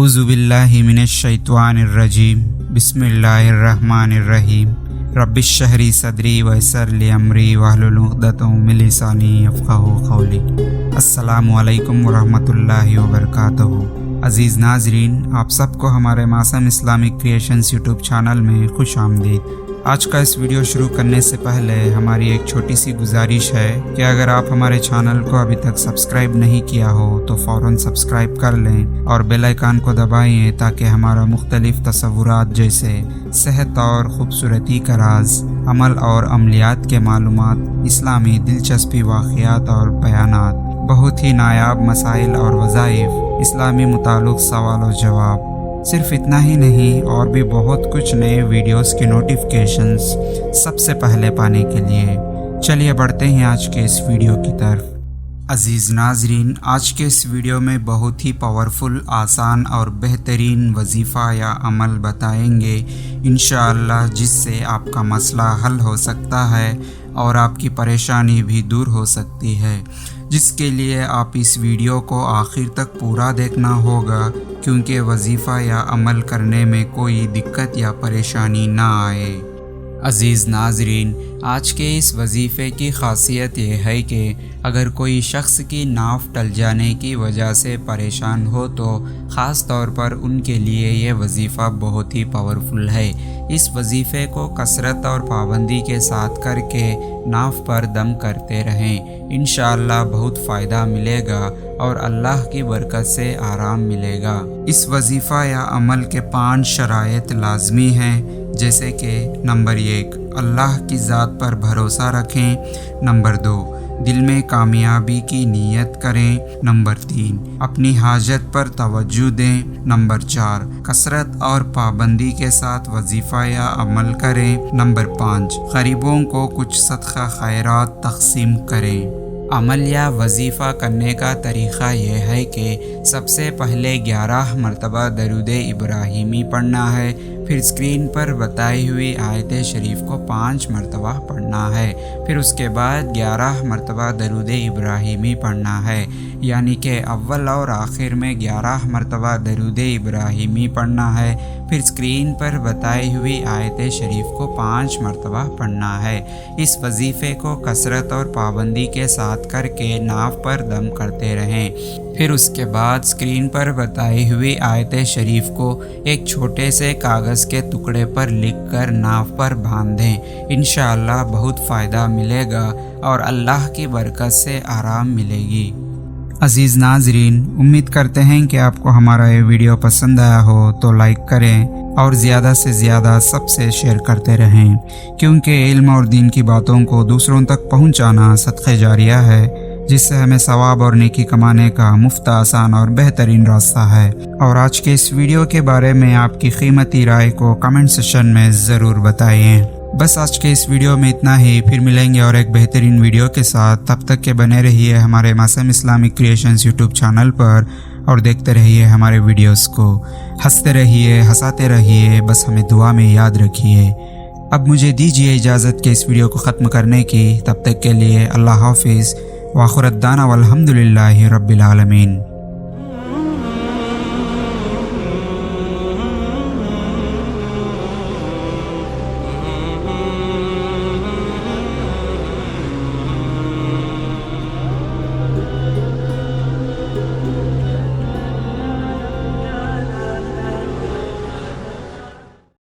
اعوذ باللہ من الشیطان الرجیم بسم اللہ الرحمن الرحیم رب اشرح لی صدری ویسر لی امری واحلل عقدۃ من لسانی یفقہوا قولی۔ السلام علیکم ورحمۃ اللہ وبرکاتہ۔ عزیز ناظرین، آپ سب کو ہمارے معصوم اسلامک کریشنز یوٹیوب چینل میں خوش آمدید۔ آج کا اس ویڈیو شروع کرنے سے پہلے ہماری ایک چھوٹی سی گزارش ہے کہ اگر آپ ہمارے چینل کو ابھی تک سبسکرائب نہیں کیا ہو تو فوراً سبسکرائب کر لیں اور بیل آئیکن کو دبائیں تاکہ ہمارا مختلف تصورات جیسے صحت اور خوبصورتی کا راز، عمل اور عملیات کے معلومات، اسلامی دلچسپی واقعات اور بیانات، بہت ہی نایاب مسائل اور وظائف، اسلامی متعلق سوال و جواب، صرف اتنا ہی نہیں اور بھی بہت کچھ نئے ویڈیوز کے نوٹیفیکیشنز سب سے پہلے پانے کے لیے چلیے بڑھتے ہیں آج کے اس ویڈیو کی طرف۔ عزیز ناظرین، آج کے اس ویڈیو میں بہت ہی پاورفل، آسان اور بہترین وظیفہ یا عمل بتائیں گے انشاءاللہ، جس سے آپ کا مسئلہ حل ہو سکتا ہے اور آپ کی پریشانی بھی دور ہو سکتی ہے، جس کے لیے آپ اس ویڈیو کو آخر تک پورا دیکھنا ہوگا کیونکہ وظیفہ یا عمل کرنے میں کوئی دقت یا پریشانی نہ آئے۔ عزیز ناظرین، آج کے اس وظیفے کی خاصیت یہ ہے کہ اگر کوئی شخص کی ناف ٹل جانے کی وجہ سے پریشان ہو تو خاص طور پر ان کے لیے یہ وظیفہ بہت ہی پاورفل ہے۔ اس وظیفے کو کثرت اور پابندی کے ساتھ کر کے ناف پر دم کرتے رہیں، انشاءاللہ بہت فائدہ ملے گا اور اللہ کی برکت سے آرام ملے گا۔ اس وظیفہ یا عمل کے 5 شرائط لازمی ہیں، جیسے کہ نمبر 1، اللہ کی ذات پر بھروسہ رکھیں۔ نمبر 2، دل میں کامیابی کی نیت کریں۔ نمبر 3، اپنی حاجت پر توجہ دیں۔ نمبر 4، کثرت اور پابندی کے ساتھ وظیفہ یا عمل کریں۔ نمبر 5، غریبوں کو کچھ صدقہ خیرات تقسیم کریں۔ عمل یا وظیفہ کرنے کا طریقہ یہ ہے کہ سب سے پہلے 11 مرتبہ درود ابراہیمی پڑھنا ہے، پھر اسکرین پر بتائی ہوئی آیت شریف کو 5 مرتبہ پڑھنا ہے، پھر اس کے بعد 11 مرتبہ درود ابراہیمی پڑھنا ہے، یعنی کہ اول اور آخر میں 11 مرتبہ درود ابراہیمی پڑھنا ہے، پھر اسکرین پر بتائی ہوئی آیت شریف کو 5 مرتبہ پڑھنا ہے۔ اس وظیفے کو کثرت اور پابندی کے ساتھ کر کے ناف پر دم کرتے رہیں، پھر اس کے بعد اسکرین پر بتائی ہوئی آیت شریف کو ایک چھوٹے سے کاغذ کے ٹکڑے پر لکھ کر ناف پر باندھ دیں، انشاءاللہ بہت فائدہ ملے گا اور اللہ کی برکت سے آرام ملے گی۔ عزیز ناظرین، امید کرتے ہیں کہ آپ کو ہمارا یہ ویڈیو پسند آیا ہو تو لائک کریں اور زیادہ سے زیادہ سب سے شیئر کرتے رہیں، کیونکہ علم اور دین کی باتوں کو دوسروں تک پہنچانا صدقہ جاریہ ہے، جس سے ہمیں ثواب اور نیکی کمانے کا مفت، آسان اور بہترین راستہ ہے۔ اور آج کے اس ویڈیو کے بارے میں آپ کی قیمتی رائے کو کمنٹ سیکشن میں ضرور بتائیں۔ بس آج کے اس ویڈیو میں اتنا ہی، پھر ملیں گے اور ایک بہترین ویڈیو کے ساتھ۔ تب تک کے بنے رہیے ہمارے معصوم اسلامک کریشنز یوٹیوب چینل پر اور دیکھتے رہیے ہمارے ویڈیوز کو، ہنستے رہیے، ہنساتے رہیے، بس ہمیں دعا میں یاد رکھیے۔ اب مجھے دیجیے اجازت کہ اس ویڈیو کو ختم کرنے کی، تب تک کے لیے اللہ حافظ، وآخر دعوانا والحمد للہ رب العالمین۔